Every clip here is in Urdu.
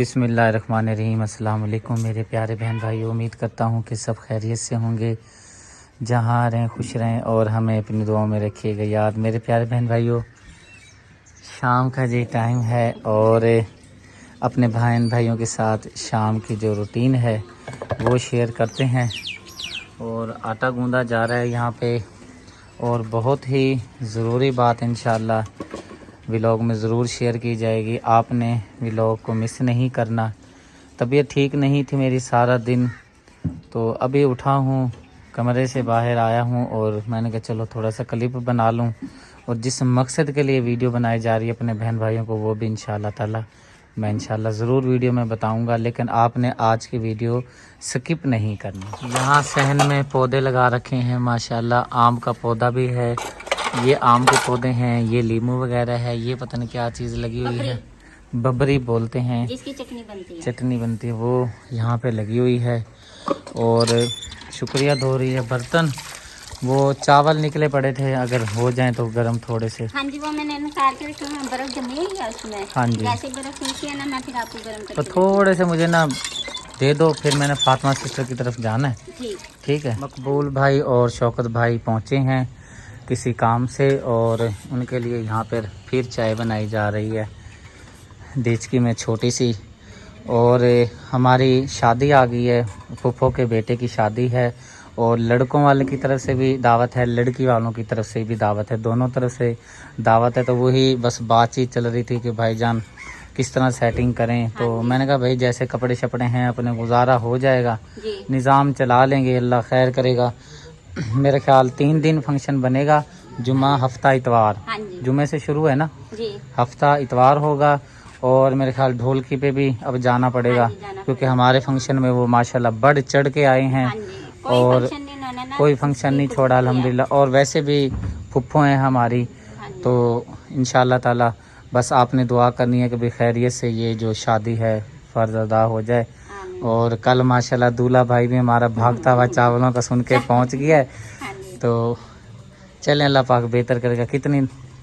بسم اللہ الرحمن الرحیم۔ السلام علیکم میرے پیارے بہن بھائی، امید کرتا ہوں کہ سب خیریت سے ہوں گے، جہاں رہیں خوش رہیں اور ہمیں اپنی دعاؤں میں رکھیے گا یاد۔ میرے پیارے بہن بھائیوں، شام کا جی ٹائم ہے اور اپنے بھائیوں کے ساتھ شام کی جو روٹین ہے وہ شیئر کرتے ہیں، اور آٹا گوندا جا رہا ہے یہاں پہ، اور بہت ہی ضروری بات انشاءاللہ ولاگ میں ضرور شیئر کی جائے گی۔ آپ نے ولاگ کو مس نہیں کرنا۔ طبیعت ٹھیک نہیں تھی میری سارا دن، تو ابھی اٹھا ہوں، کمرے سے باہر آیا ہوں اور میں نے کہا چلو تھوڑا سا کلپ بنا لوں، اور جس مقصد کے لیے ویڈیو بنائی جا رہی ہے اپنے بہن بھائیوں کو، وہ بھی انشاءاللہ تعالی میں انشاءاللہ ضرور ویڈیو میں بتاؤں گا، لیکن آپ نے آج کی ویڈیو سکپ نہیں کرنی۔ یہاں صحن میں پودے لگا رکھے ہیں ماشاءاللہ، آم کا پودا بھی ہے، یہ آم کے پودے ہیں، یہ لیمو وغیرہ ہے، یہ پتہ نہیں کیا چیز لگی ہوئی ہے، ببری بولتے ہیں جس کی چٹنی بنتی ہے، وہ یہاں پہ لگی ہوئی ہے۔ اور شکریہ دھو رہی ہے برتن، وہ چاول نکلے پڑے تھے، اگر ہو جائیں تو گرم تھوڑے سے۔ ہاں جی، وہ میں نے نکال کے رکھا ہے، برف جمی ہوئی ہے اس میں۔ ہاں جی، جیسے برف نیچے ہے نا، میں پھر آپ کو گرم کر تو کے تھوڑے سے مجھے نا دے دو، پھر میں نے فاطمہ سسٹر کی طرف جانا ہے۔ ٹھیک ہے۔ مقبول بھائی اور شوکت بھائی پہنچے ہیں کسی کام سے، اور ان کے لیے یہاں پر پھر چائے بنائی جا رہی ہے دیچکی میں چھوٹی سی، اور ہماری شادی آ گئی ہے، پھپھو کے بیٹے کی شادی ہے، اور لڑکوں والے کی طرف سے بھی دعوت ہے، لڑکی والوں کی طرف سے بھی دعوت ہے، دونوں طرف سے دعوت ہے۔ تو وہی بس بات چیت چل رہی تھی کہ بھائی جان کس طرح سیٹنگ کریں، تو میں نے کہا بھائی جیسے کپڑے شپڑے ہیں اپنے گزارا ہو جائے گا، نظام چلا لیں گے، اللہ خیر کرے گا۔ میرے خیال 3 دن فنکشن بنے گا، جمعہ ہفتہ اتوار، جمعے سے شروع ہے نا، ہفتہ اتوار ہوگا، اور میرے خیال ڈھولکی پہ بھی اب جانا پڑے گا، کیونکہ ہمارے فنکشن میں وہ ماشاءاللہ بڑھ چڑھ کے آئے ہیں، اور کوئی فنکشن نہیں چھوڑا الحمدللہ۔ اور ویسے بھی پھپھو ہیں ہماری، تو انشاءاللہ تعالی بس آپ نے دعا کرنی ہے کہ بھی خیریت سے یہ جو شادی ہے فرض ادا ہو جائے۔ اور کل ماشاءاللہ دولہا بھائی بھی ہمارا بھاگتا ہوا چاولوں کا سن کے پہنچ گیا ہے، تو چلیں اللہ پاک بہتر کرے گا۔ کتنی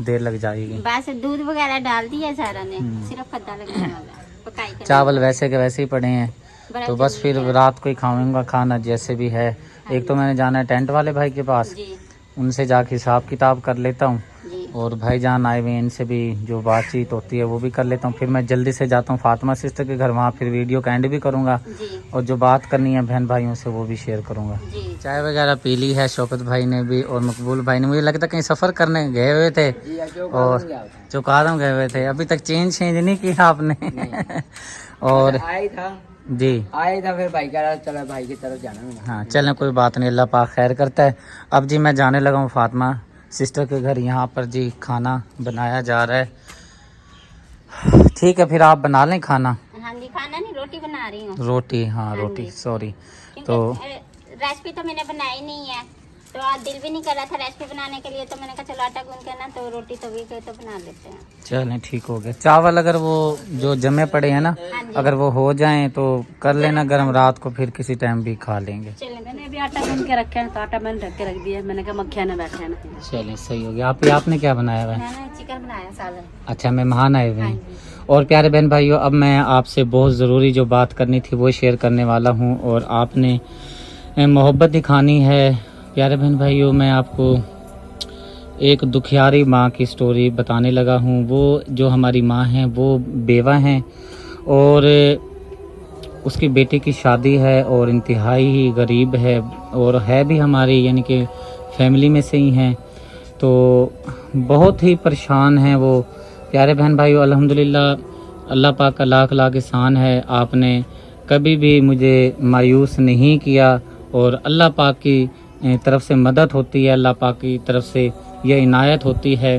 دیر لگ جائے گی؟ بس دودھ وغیرہ ڈال دیا سارا نے، صرف کھدا لگنے والا پکائی کرنے چاول ویسے کے ویسے ہی پڑے ہیں، تو بس پھر رات کو ہی کھاؤں گا کھانا جیسے بھی ہے۔ ایک تو میں نے جانا ہے ٹینٹ والے بھائی کے پاس، ان سے جا کے حساب کتاب کر لیتا ہوں، اور بھائی جان آئے ہوئے ہیں، ان سے بھی جو بات چیت ہوتی ہے وہ بھی کر لیتا ہوں، پھر میں جلدی سے جاتا ہوں فاطمہ سسٹر کے گھر، وہاں پھر ویڈیو کا اینڈ بھی کروں گا، اور جو بات کرنی ہے بہن بھائیوں سے وہ بھی شیئر کروں گا۔ چائے وغیرہ پی لی ہے شوکت بھائی نے بھی اور مقبول بھائی نے، مجھے لگتا ہے کہیں سفر کرنے گئے ہوئے تھے، اور چوکارم گئے ہوئے تھے، ابھی تک چینج نہیں کیا آپ نے؟ اور جی آئے تھا، پھر بھائی کہہ رہا چلو بھائی کی طرف جانا ہے۔ ہاں چلیں کوئی بات نہیں، اللہ پاک خیر کرتا ہے۔ اب جی میں جانے لگا ہوں فاطمہ سسٹر کے گھر، یہاں پر جی کھانا بنایا جا رہا ہے۔ ٹھیک ہے، پھر آپ بنا لیں کھانا۔ ہاں جی، کھانا نہیں روٹی بنا رہی ہوں۔ روٹی، ہاں روٹی، سوری۔ تو ریسپی تو میں نے بنائی نہیں ہے، تو آج دل بھی نہیں کر رہا تھا ریسپی بنانے کے لیے، تو میں نے کہا چلو آٹا گوندھ کے نا تو روٹی توی کے تو بنا لیتے ہیں۔ چلیں ٹھیک ہو گیا۔ چاول اگر وہ جو جمے پڑے ہیں نا، اگر وہ ہو جائیں تو کر لینا گرم، رات کو پھر کسی ٹائم بھی کھا لیں گے۔ میں نے ابھی آٹا گوندھ کے رکھا ہے، تو آٹا میں نے ڈھک کے رکھ دیا ہے، میں نے کہا مکھیاں نہ بیٹھے نا۔ چلیں صحیح ہو گیا۔ آپ نے کیا بنایا ہوا ہے؟ میں نے چکن بنایا سالن۔ اچھا، مہمان آئے ہوئے ہیں۔ اور پیارے بہن بھائیو، اب میں آپ سے بہت ضروری جو بات کرنی تھی وہ شیئر کرنے والا ہوں، اور آپ نے محبت دکھانی ہے۔ پیارے بہن بھائیو، میں آپ کو ایک دکھیاری ماں کی سٹوری بتانے لگا ہوں۔ وہ جو ہماری ماں ہیں وہ بیوہ ہیں، اور اس کی بیٹی کی شادی ہے، اور انتہائی ہی غریب ہے، اور ہے بھی ہماری یعنی کہ فیملی میں سے ہی ہیں، تو بہت ہی پریشان ہیں وہ۔ پیارے بہن بھائیو، الحمدللہ اللہ پاک کا لاکھ لاکھ احسان ہے، آپ نے کبھی بھی مجھے مایوس نہیں کیا، اور اللہ پاک کی طرف سے مدد ہوتی ہے، اللہ پاک کی طرف سے یہ عنایت ہوتی ہے۔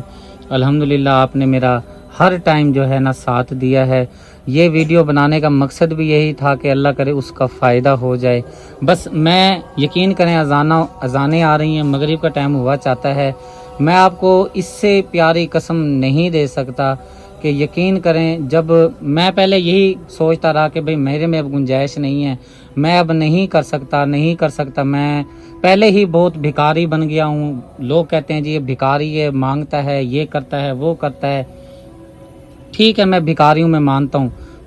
الحمدللہ آپ نے میرا ہر ٹائم جو ہے نا ساتھ دیا ہے۔ یہ ویڈیو بنانے کا مقصد بھی یہی تھا کہ اللہ کرے اس کا فائدہ ہو جائے۔ بس میں یقین کریں، اذانیں آ رہی ہیں، مغرب کا ٹائم ہوا چاہتا ہے، میں آپ کو اس سے پیاری قسم نہیں دے سکتا کہ یقین کریں، جب میں پہلے یہی سوچتا رہا کہ بھئی میرے میں اب گنجائش نہیں ہے، میں اب نہیں کر سکتا، میں پہلے ہی بہت بھکاری بن گیا ہوں۔ لوگ کہتے ہیں جی یہ بھکاری ہے، مانگتا ہے، یہ کرتا ہے، وہ کرتا ہے۔ ٹھیک ہے، میں بھکاری ہوں، میں مانتا ہوں،